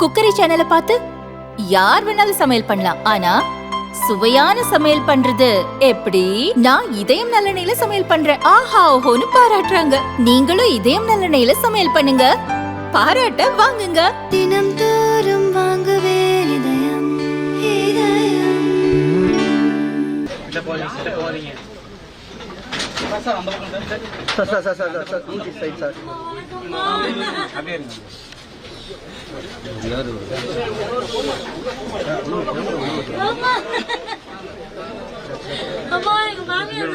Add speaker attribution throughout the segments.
Speaker 1: Cookery சேனலை பார்த்து யார் வேணாலும் சமையல் பண்ணலாம். ஆனா சுவையான சமையல் பண்றது எப்படி? நான் இதயம் நல்லெண்ணெயில சமையல் பண்றேன். ஆஹா ஓஹோன்னு பாராட்டுறாங்க. நீங்களும் இதயம் நல்லெண்ணெயில சமையல் பண்ணுங்க, பாராட்ட வாங்குங்க.
Speaker 2: தினம் தோறும் வாங்குவே இதயம் இதயம்.
Speaker 3: அம்மா எங்க மாமியார்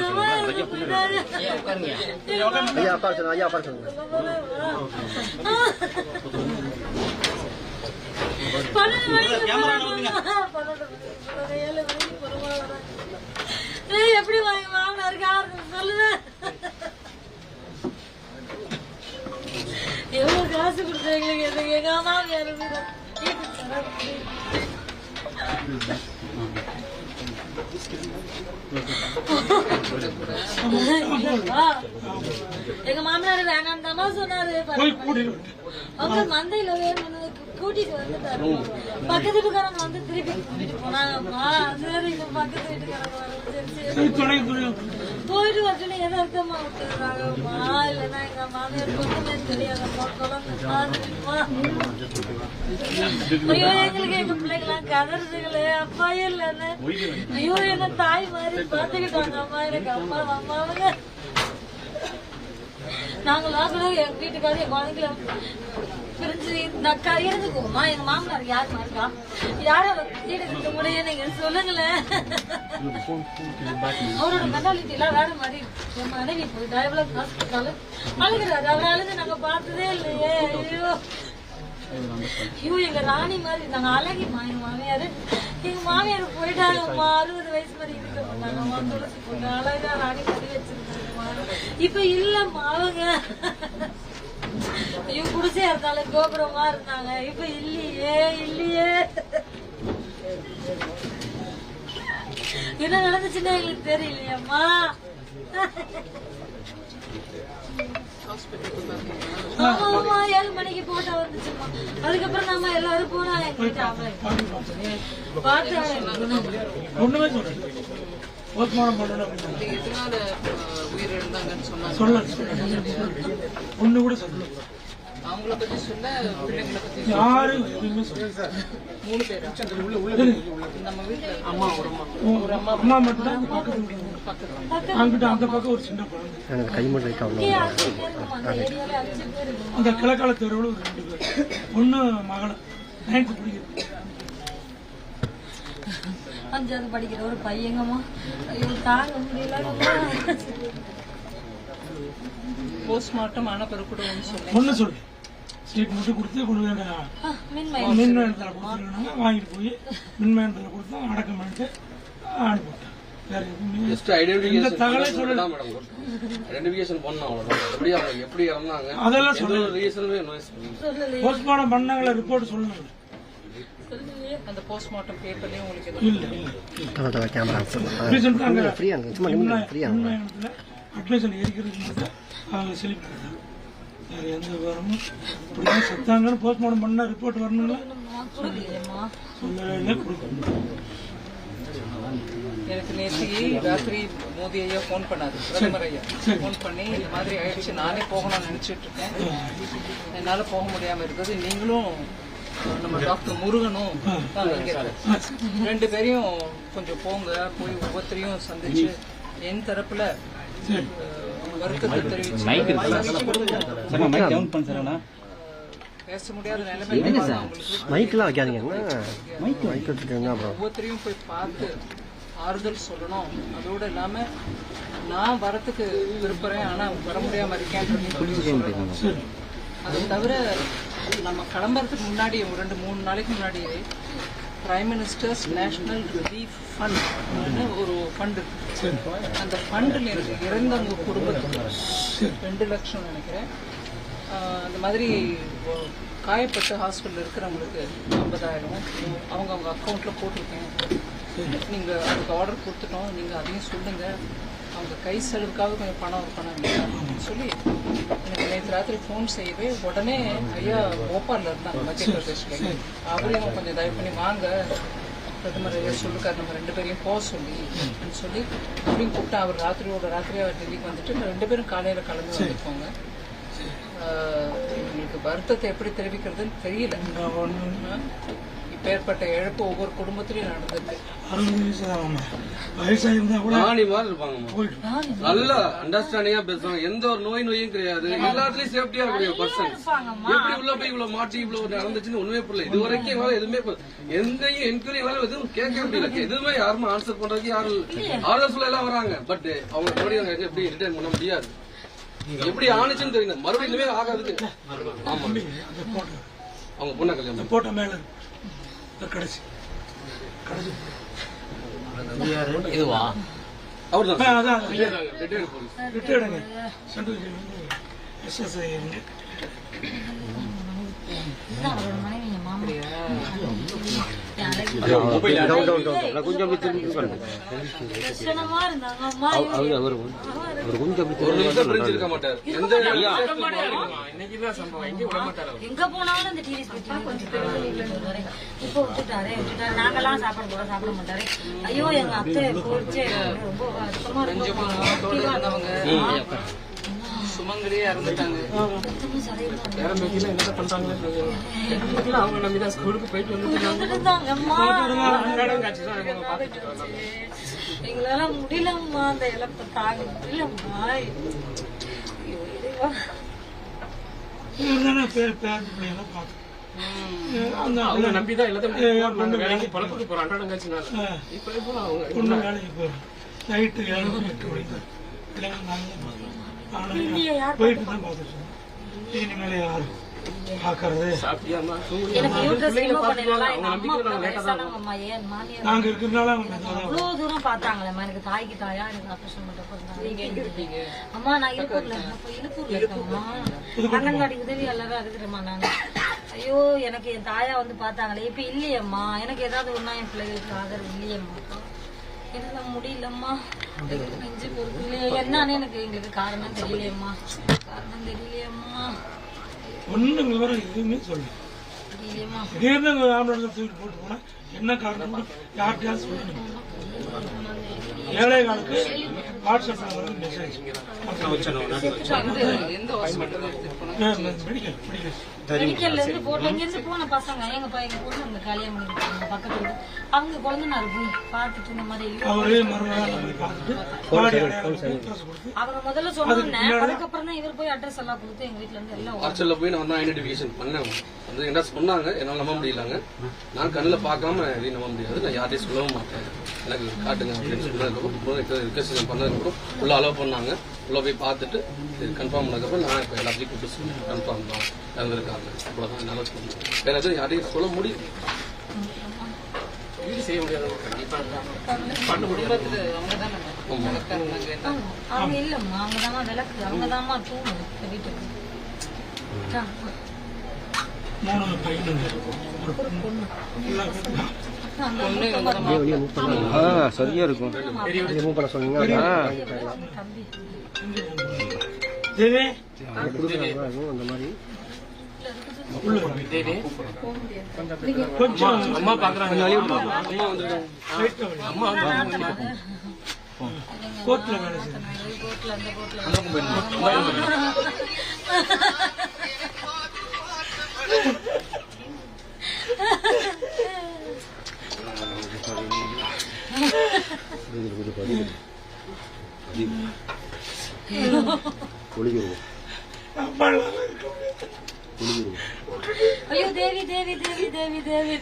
Speaker 4: ஐயா பார்த்து ஐயா பார்த்து
Speaker 3: எப்படி வாங்க மாமனார் காரணம் சொல்லுங்க. எவ்வளவு காசு கொடுத்தீங்களுக்கு எங்க மாமியார் எங்க மாமனார் வேணாம் தாமா சொன்னாரு. அவங்க மந்தையில கூட்டிட்டு வந்துட்டாரு. பக்கத்து வீட்டுக்காரங்க வந்து திருப்பி கூட்டிட்டு போனாங்கம்மா. சரி பக்கத்து வீட்டுக்காரங்க போயிட்டு வரச்சுன்னு எதார்த்தமா விட்டுறாங்கம்மா. இல்லைன்னா எங்க மாமியார் பொண்ணுமே தெரியாதம்மா. குழந்தைமா ஐயோ எங்களுக்கு எங்க பிள்ளைங்களாம் கதறதுங்களே அப்பாயே இல்லைன்னு. ஐயோ என்ன தாய் மாதிரி பாத்துக்கிட்டாங்க அம்மா. எனக்கு அப்பா அம்மாவுங்க நாங்களாம் கூட எங்க வீட்டுக்காரர் என் குழந்தைங்கள பிரிஞ்சு இருந்துக்குவோமா. எங்க மாமனார் யாருமா இருக்கா? யாரும் இருக்க முடியும் நீங்க சொல்லுங்களேன். அவரோட மென்டாலிட்டி எல்லாம் வேற மாதிரி. என் மனைவி போயிட்டா எவ்வளவு காசு கொடுத்தாலும் அழுகிறாரு. அவர் அழுது நாங்க பார்த்ததே இல்லையே. ஐயோ ஐயோ எங்க ராணி மாதிரி நாங்க அழகிமா. எங்க மாமியாரு போயிட்டாங்கம்மா. 60 வயசு மாதிரி இருக்க மாட்டாங்கம்மா. துளசி போட்டு அழகா ராணி மாதிரி வச்சிருக்காங்கம்மா. இப்ப இல்லம்மா அவங்க. ஐயோ குடிசையா இருந்தாலும் கோபுரமா இருந்தாங்க. இப்ப இல்லையே இல்லையே. என்ன நடந்துச்சுன்னா எங்களுக்கு தெரியலையம்மா. ஆமா 7 மணிக்கு போட்டா வந்துச்சுமா. அதுக்கப்புறம் நம்ம எல்லாரும் போனாங்க.
Speaker 5: ஒண்ணுமே ஒண்ணு கூட சொல்ல
Speaker 6: அவங்கள பத்தி சொல்ல பிள்ளைங்களை பத்தி
Speaker 5: யாரும் எதுவுமே சொல்ல.
Speaker 6: 3 பேர் நம்ம வீட்டுல
Speaker 5: ஒரு அம்மா மட்டும் தான் அங்கிட்ட அந்த பக்கம் ஒரு சின்ன குழந்தை.
Speaker 4: கை மட்டும்
Speaker 5: அந்த கிழக்கால தெருவில் ஒரு 2 பேர். ஒண்ணு மகளை 9th படிக்கிறது.
Speaker 3: 5வது படிக்கிற ஒரு பையங்கம்மா. ஐயோ தாங்க முடியல.
Speaker 6: போஸ்ட்மார்ட்டம் ஆன பிறகு கூட
Speaker 5: ஒண்ணு சொல்லு ஸ்டேட்மெண்ட் கொடுத்து கொண்டு மின்மயத்தில் கொடுத்துருக்காங்க. வாங்கிட்டு போய் மின்மயத்தில் கொடுத்து அடக்கம் பண்ணிட்டு அனுப்பிவிட்டேன். வேற எதுவுமே தகவலை சொல்லலாம். அதெல்லாம் சொல்லல. போஸ்ட்மார்ட்டம் பண்ணாங்களா ரிப்போர்ட் சொல்லணும்.
Speaker 6: அந்த போஸ்ட்மார்ட்டம் பேப்பர்லயும் உங்களுக்கு
Speaker 5: அட்மிஷன் இருக்கிறது மட்டும் அவங்க செலிப்ரேட். வேற எந்த விவரமும் இப்படிதான் செத்தாங்கன்னு போஸ்ட்மார்ட்டம் பண்ணா ரிப்போர்ட் வரணுங்களா? சொல்லவே கொடுக்கணும்.
Speaker 6: எனக்கு நேற்று ராத்திரி மோடி ஐயா போன் பண்ணாரு. பிரதமர் ஐயா போன் பண்ணி இந்த மாதிரி ஆயிடுச்சு, நானே போகணும்னு நினைச்சிட்டு இருக்கேன், என்னால போக முடியாம இருக்குது, நீங்களும் நம்ம டாக்டர் முருகனும் 2 பேரையும் கொஞ்சம் போங்க, போய் ஒவ்வொருத்தரையும் சந்திச்சு என் தரப்புல வருத்தத்தை தெரிவிச்சு பேச முடியாத நிலைமை ஒவ்வொருத்தரையும் போய் பார்த்து ஆறுதல் சொல்லணும். அதோட இல்லாம நான் வரத்துக்கு விரும்புறேன், ஆனா வர முடியாம இருக்கேன். அதை தவிர நம்ம கிளம்புறதுக்கு முன்னாடி 2-3 நாளைக்கு முன்னாடி prime minister's national relief fund ஒரு ஃபண்ட் இருக்கு. அந்த ஃபண்டில் இறந்தவங்க குடும்பத்துக்கு 2 லட்சம் நினைக்கிறேன். அந்த மாதிரி காயப்பட்டு ஹாஸ்பிட்டல் இருக்கிறவங்களுக்கு 50,000 அவங்க அக்கௌண்ட்ல போட்டிருக்கேன். நீங்க அதுக்கு ஆர்டர் கொடுத்துட்டோம், நீங்க அதையும் சொல்லுங்க. அவங்க கை செலவுக்காக கொஞ்சம் பணம் வேண்டாம் சொல்லி எனக்கு நேற்று ராத்திரி ஃபோன் செய்யவே உடனே ஐயா போபாலில் இருந்தாங்க மத்திய பிரதேஷ்ல அவரையும் கொஞ்சம் தயவு பண்ணி வாங்க பிரதமர் ஐயா சொல்லிருக்காரு நம்ம 2 பேரையும் போக சொல்லி அப்படின்னு கூப்பிட்டு அவர் ராத்திரியாக டெல்லிக்கு வந்துட்டு இந்த 2 பேரும் காலையில் கிளம்பி வந்துருப்பாங்க. எங்களுக்கு வருத்தத்தை எப்படி தெரிவிக்கிறதுன்னு தெரியல. இப்பேற்பட்ட இழப்பு ஒவ்வொரு குடும்பத்திலையும் நடந்திருக்கு.
Speaker 7: நல்லா அண்டர்ஸ்டாண்டிங்கா பேசுவாங்க, எந்த ஒரு நோயும் கிடையாது, எல்லாத்துலயும் சேஃப்டியா இருக்கக்கூடிய பர்சன். எப்படி உள்ள போய் இவ்வளவு மாட்டி இவ்வளவு நடந்துச்சுன்னு ஒண்ணுமே புரியல. இது வரைக்கும் எங்களால எதுவுமே எங்கேயும் என்கொயரி எதுவும் கேட்க முடியல. எதுவுமே யாருமே ஆன்சர் பண்றதுக்கு யாரும் ஆறுதல் சொல்ல எல்லாம் வராங்க. பட் அவங்க மறுபடியும் எப்படி ரிட்டர்ன் பண்ண முடியாது. எப்படி ஆனிச்சுன்னு தெரியல, மறுபடியும் இனிமே ஆகாதுக்கு. ஆமா, அவங்க பொண்ணை கல்யாணம்
Speaker 5: போட்ட மேல கடைசி
Speaker 7: இதுவா அவர் தான்
Speaker 5: ரிட்டையர்டுங்க SSI
Speaker 4: கொஞ்சம்
Speaker 7: இருக்க மாட்டார்.
Speaker 3: எங்க போனாலும் அந்த டிவி இப்போ விட்டுட்டாரு நாங்கெல்லாம் சாப்பாடு கூட சாப்பிட மாட்டாரு. ஐயோ எங்க அத்தை போச்சு ரொம்ப வருத்தமா
Speaker 6: இருந்தவங்க சுமங்கலியே இறந்துட்டாங்க. அவங்க நம்பிதான் ஸ்கூலுக்கு போயிட்டு
Speaker 3: எங்களால முடியலம்மா, அந்த இழப்பை தாங்க முடியலம்மா.
Speaker 5: அவங்க நம்பிதான் எல்லாத்தையும் வேலைக்கு பழப்பட்டு போற அன்றாடம் காட்சினால இப்ப வேலைக்கு போறோம். நைட்டு 7 மணி 8 மணிக்கு போயிட்டு தான் பார்த்துட்டு இனிமேல யாரும் பாக்குறது நாங்க இருக்கிறதுனால
Speaker 3: அவ்வளவு தூரம் பாத்தாங்களேம்மா. எனக்கு தாய்க்கு தாயா எனக்கு ஆபரேஷன் பண்ண அம்மா நான் இழுப்பூர்ல இருக்கேம்மா. அண்ணங்காடி உதவி எல்லாரும் இருக்கிறேம்மா நான். ஐயோ எனக்கு என் தாயா வந்து பாத்தாங்களே, இப்ப இல்லையம்மா. எனக்கு ஏதாவது ஒன்னா என் பிள்ளைகளுக்கு ஆதரவு இல்லையம்மா. என்னால முடியலம்மா. நெஞ்சு பொறுக்கலையே என்னன்னு எனக்கு எங்களுக்கு காரணம் தெரியலையம்மா.
Speaker 5: ஒண்ணும் விவரம் எதுவுமே சொல்லு. திடீர்னு ஆம்புலன்ஸ் தூக்கிட்டு போட்டு போனா என்ன காரணம் யார்கிட்டயாவது சொல்லணும். ஏழை காலுக்கு வாட்ஸ்அப்ல வந்து மெசேஜ்
Speaker 3: மெடிக்கல்ல இருந்து போட்டு இங்க இருந்து போன பசங்க எங்க பையன் பொண்ணு அங்க கல்யாணம் பண்ணிருக்காங்க பக்கத்துல. அவங்க குழந்தைனாரு போய் பார்த்துட்டு இந்த மாதிரி அவங்க முதல்ல சொன்னாங்க. அதுக்கப்புறம் தான் இவர் போய் அட்ரஸ் எல்லாம் கொடுத்து எங்க வீட்டுல இருந்து எல்லாம்
Speaker 7: வாட்ஸ்அப்ல போய் நான் தான் ஐடென்டிஃபிகேஷன் பண்ணேன். வந்து என்ன சொன்னாங்க என்னால நம்ப முடியலங்க. நான் கண்ணில் பார்க்காம எதையும் நம்ப முடியாது. நான் யார்ட்டையும் சொல்லவும் மாட்டேன். எனக்கு காட்டுங்க அப்படின்னு சொன்னதுக்கப்புறம் ரிக்வெஸ்ட் பண்ணதுக்கப்புறம் உள்ள அலோவ் பண்ணாங்க. உள்ள போய் பார்த்துட்டு கன்ஃபார்ம் பண்ணதுக்கப்புறம் நான் இப்போ எல்லாத்தையும் கூப்பிட்டு கன்ஃபார்ம் தான் இறந்துருக்காங்க. அவ்வளோதான் என்னால் சொல்லணும். வேற எதுவும் யாரையும் சொல்ல முடியும். செய்ய முடியாது.
Speaker 3: அவங்க இல்லம்மா, அவங்கதாம்மா விளக்கு, அவங்கதாம்மா தூணும் வீட்டுக்கு.
Speaker 5: 3 பையனுங்க
Speaker 4: சரியா இருக்கும். சொன்னீங்க அந்த மாதிரி
Speaker 5: அம்மா பாக்குறாங்க. கோர்ட்ல வேலை
Speaker 3: ஐயோ தேவி தேவி தேவி தேவி தேவி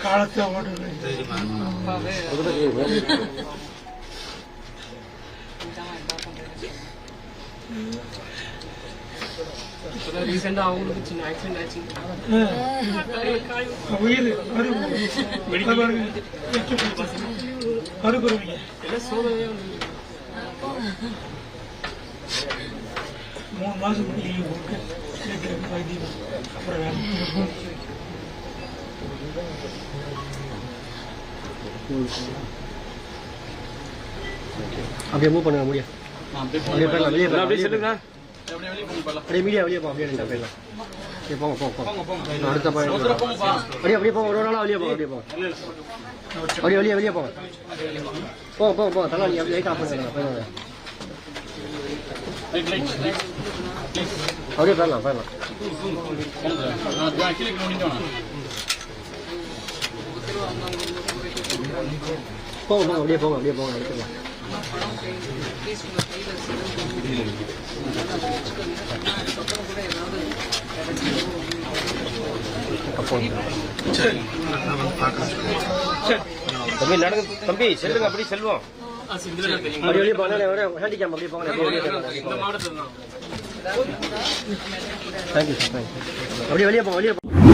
Speaker 5: காலத்தை
Speaker 8: ரீசெண்டா அவங்களுக்கு சின்ன ஆக்சிடென்ட் ஆச்சு.
Speaker 5: உயிர்
Speaker 8: சோதனையே வந்து
Speaker 5: 3 மாசம் முடியும். அப்புறம்
Speaker 4: அப்படியே மூவ் பண்ணுங்க முடியும் அப்படியே போயிடலாம் வெளியே போயிடலாம்
Speaker 7: அப்படியே செல்லுங்க
Speaker 4: அப்படியே மீடியா வெளியே போங்க அப்படியே நின்று போயிடலாம் அப்படியே போங்க போங்க அடுத்த பாயிண்ட் அப்படியே போங்க ஒரு நாளாக வெளியே போங்க அப்படியே போங்க வெளியே போங்க போங்க தலை நீ லைட் ஆஃப் பண்ணுங்க போயிடுங்க அப்படியே போயிடலாம் போங்க அப்படியே போங்க எடுத்துக்கலாம்
Speaker 6: ப்ளீஸ் உங்க கையில அப்புறம் கூட ஏதாவது
Speaker 4: தம்பி நடந்து தம்பி செல்லுங்க அப்படி செல்வோம் அப்படி வெளியே போங்க ஹேண்டிகேம் அப்படியே போங்க தேங்க்யூ சார் அப்படியே வெளியே போங்க